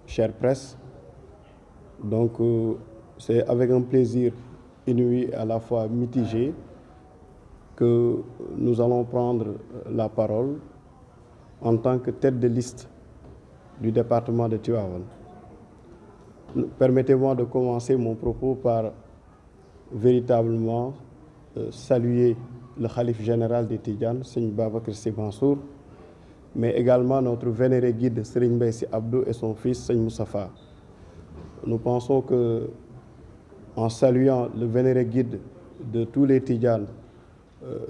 Chère presse, donc c'est avec un plaisir inouï à la fois mitigé que nous allons prendre la parole en tant que tête de liste du département de Tivaouane. Permettez-moi de commencer mon propos par véritablement saluer le khalife général des Tidjanes, Serigne Babacar Sy Mansour, mais également notre vénéré guide Serigne Mbaye Sy Abdou et son fils Serigne Moustapha. Nous pensons que, en saluant le vénéré guide de tous les Tidjanes,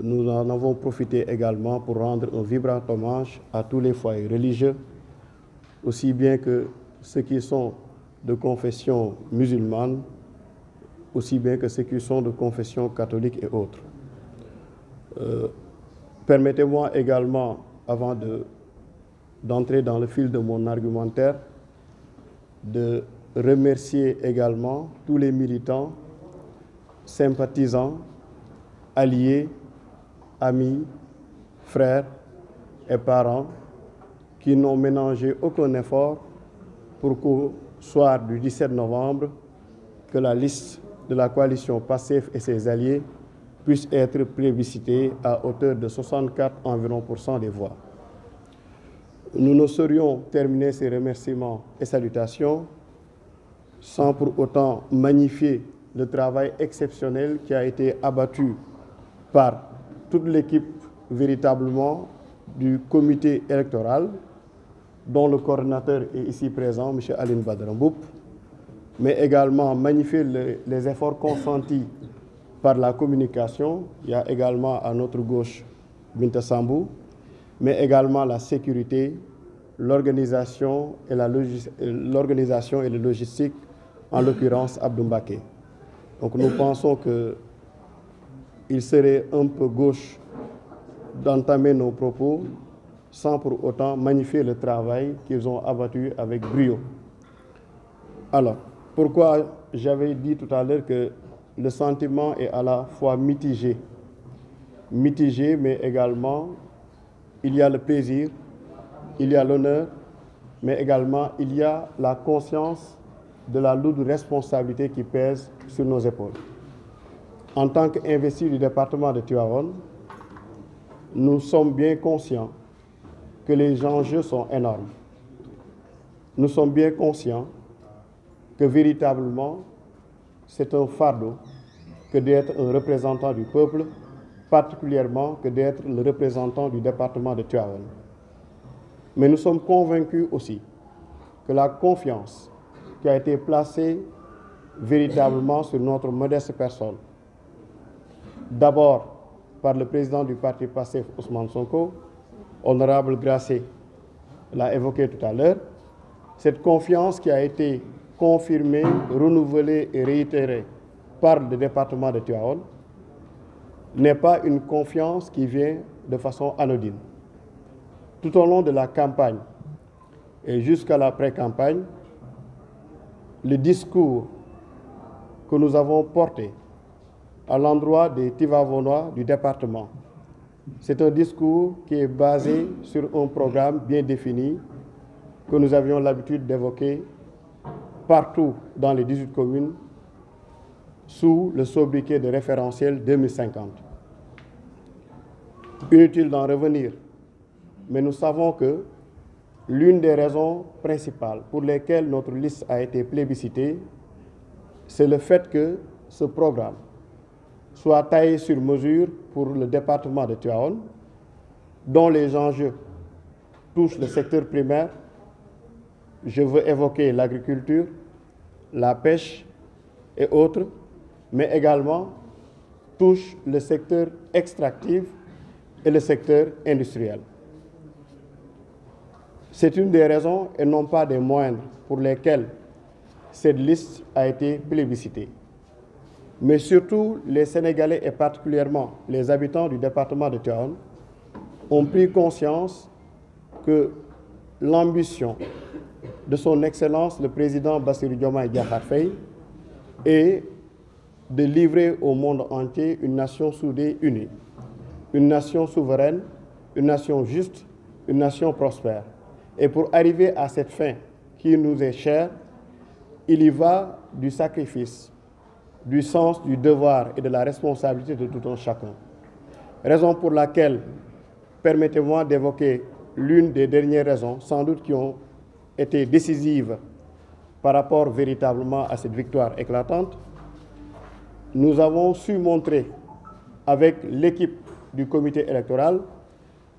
nous en avons profité également pour rendre un vibrant hommage à tous les foyers religieux, aussi bien que ceux qui sont de confession musulmane, aussi bien que ceux qui sont de confession catholique et autres. Permettez-moi également, avant d'entrer dans le fil de mon argumentaire, de remercier également tous les militants, sympathisants, alliés, amis, frères et parents qui n'ont ménagé aucun effort pour qu'au soir du 17 novembre, que la liste de la coalition PASTEF et ses alliés puisse être plébiscitée à hauteur de 64 environ % des voix. Nous ne saurions terminer ces remerciements et salutations sans pour autant magnifier le travail exceptionnel qui a été abattu par toute l'équipe véritablement du comité électoral, dont le coordinateur est ici présent, M. Aline Badara Mboup, mais également magnifier les efforts consentis par la communication. Il y a également à notre gauche Binta Sambou, mais également la sécurité, l'organisation et la logistique, en l'occurrence Abdou Mbaké. Donc nous pensons qu'il serait un peu gauche d'entamer nos propos sans pour autant magnifier le travail qu'ils ont abattu avec brio. Alors, pourquoi j'avais dit tout à l'heure que le sentiment est à la fois mitigé, mais également il y a le plaisir, il y a l'honneur, mais également il y a la conscience de la lourde responsabilité qui pèse sur nos épaules. En tant qu'investis du département de Tivaouane, nous sommes bien conscients que les enjeux sont énormes. Nous sommes bien conscients que véritablement, c'est un fardeau que d'être un représentant du peuple, particulièrement que d'être le représentant du département de Tivaouane. Mais nous sommes convaincus aussi que la confiance qui a été placée véritablement sur notre modeste personne, d'abord par le président du parti PASTEF, Ousmane Sonko, honorable Gracé l'a évoqué tout à l'heure, cette confiance qui a été confirmée, renouvelée et réitérée par le département de Tivaouane n'est pas une confiance qui vient de façon anodine. Tout au long de la campagne et jusqu'à la pré-campagne, le discours que nous avons porté à l'endroit des Tivavonois du département, c'est un discours qui est basé sur un programme bien défini que nous avions l'habitude d'évoquer partout dans les 18 communes sous le sobriquet de référentiel 2050. Inutile d'en revenir, mais nous savons que l'une des raisons principales pour lesquelles notre liste a été plébiscitée, c'est le fait que ce programme soit taillé sur mesure pour le département de Tivaouane, dont les enjeux touchent le secteur primaire. Je veux évoquer l'agriculture, la pêche et autres, mais également touchent le secteur extractif et le secteur industriel. C'est une des raisons, et non pas des moindres, pour lesquelles cette liste a été plébiscitée. mais surtout les Sénégalais et particulièrement les habitants du département de Tivaouane ont pris conscience que l'ambition de son Excellence le président Bassirou Diomaye Diakhar Faye est de livrer au monde entier une nation soudée, unie, une nation souveraine, une nation juste, une nation prospère. Et pour arriver à cette fin qui nous est chère, il y va du sacrifice, du sens du devoir et de la responsabilité de tout un chacun. Raison pour laquelle, permettez-moi d'évoquer l'une des dernières raisons, sans doute qui ont été décisives par rapport véritablement à cette victoire éclatante. Nous avons su montrer avec l'équipe du comité électoral,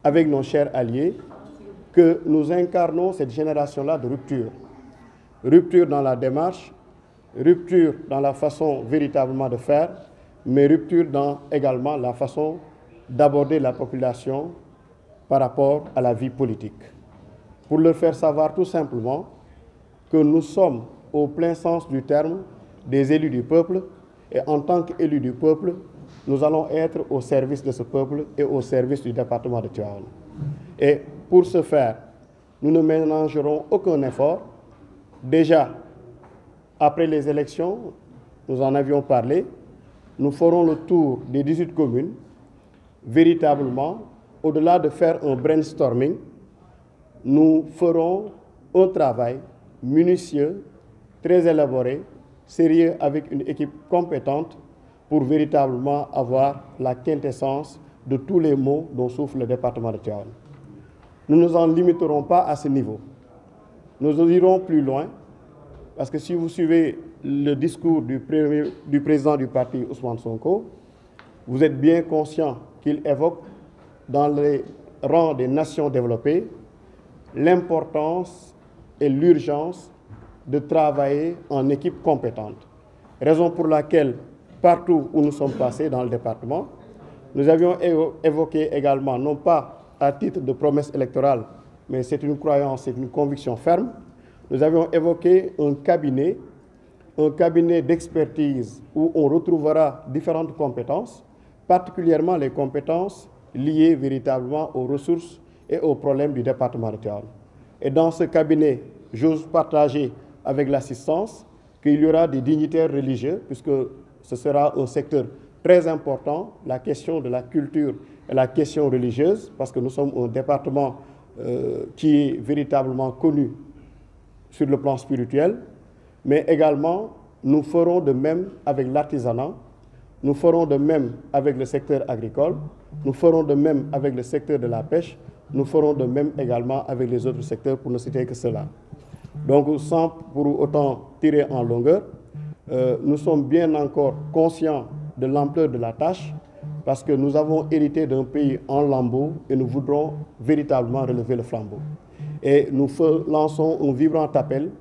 avec nos chers alliés, que nous incarnons cette génération-là de rupture. Rupture dans la démarche, rupture dans la façon véritablement de faire, mais rupture dans également la façon d'aborder la population par rapport à la vie politique. Pour leur faire savoir tout simplement que nous sommes au plein sens du terme des élus du peuple et en tant qu'élus du peuple, nous allons être au service de ce peuple et au service du département de Tivaouane. Et pour ce faire, nous ne ménagerons aucun effort. Déjà, après les élections, nous en avions parlé, nous ferons le tour des 18 communes, véritablement, au-delà de faire un brainstorming, nous ferons un travail minutieux, très élaboré, sérieux, avec une équipe compétente pour véritablement avoir la quintessence de tous les maux dont souffre le département de Tivaouane. Nous ne nous en limiterons pas à ce niveau. Nous irons plus loin, parce que si vous suivez le discours du président du parti, Ousmane Sonko, vous êtes bien conscient qu'il évoque dans les rangs des nations développées l'importance et l'urgence de travailler en équipe compétente. Raison pour laquelle, partout où nous sommes passés dans le département, nous avions évoqué également, non pas à titre de promesse électorale, mais c'est une croyance, c'est une conviction ferme, nous avions évoqué un cabinet d'expertise où on retrouvera différentes compétences, particulièrement les compétences liées véritablement aux ressources et aux problèmes du département de Tivaouane. Et dans ce cabinet, j'ose partager avec l'assistance qu'il y aura des dignitaires religieux, puisque ce sera un secteur très important, la question de la culture et la question religieuse, parce que nous sommes un département qui est véritablement connu sur le plan spirituel, mais également nous ferons de même avec l'artisanat, nous ferons de même avec le secteur agricole, nous ferons de même avec le secteur de la pêche, nous ferons de même également avec les autres secteurs, pour ne citer que cela. Donc, sans pour autant tirer en longueur, nous sommes bien encore conscients de l'ampleur de la tâche, parce que nous avons hérité d'un pays en lambeaux et nous voudrons véritablement relever le flambeau. Et nous lançons un vibrant appel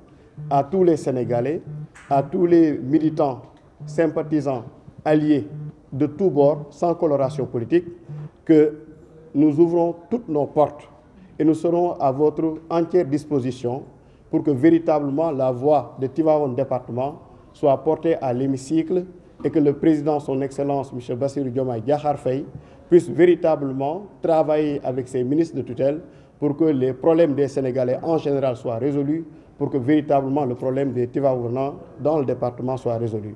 à tous les Sénégalais, à tous les militants, sympathisants, alliés de tous bords, sans coloration politique, que nous ouvrons toutes nos portes et nous serons à votre entière disposition pour que véritablement la voix de Tivaouane département soit portée à l'hémicycle et que le président, son Excellence, M. Bassirou Diomaye Diakhar Faye, puisse véritablement travailler avec ses ministres de tutelle pour que les problèmes des Sénégalais en général soient résolus, pour que véritablement le problème des Tivaouanais dans le département soit résolu.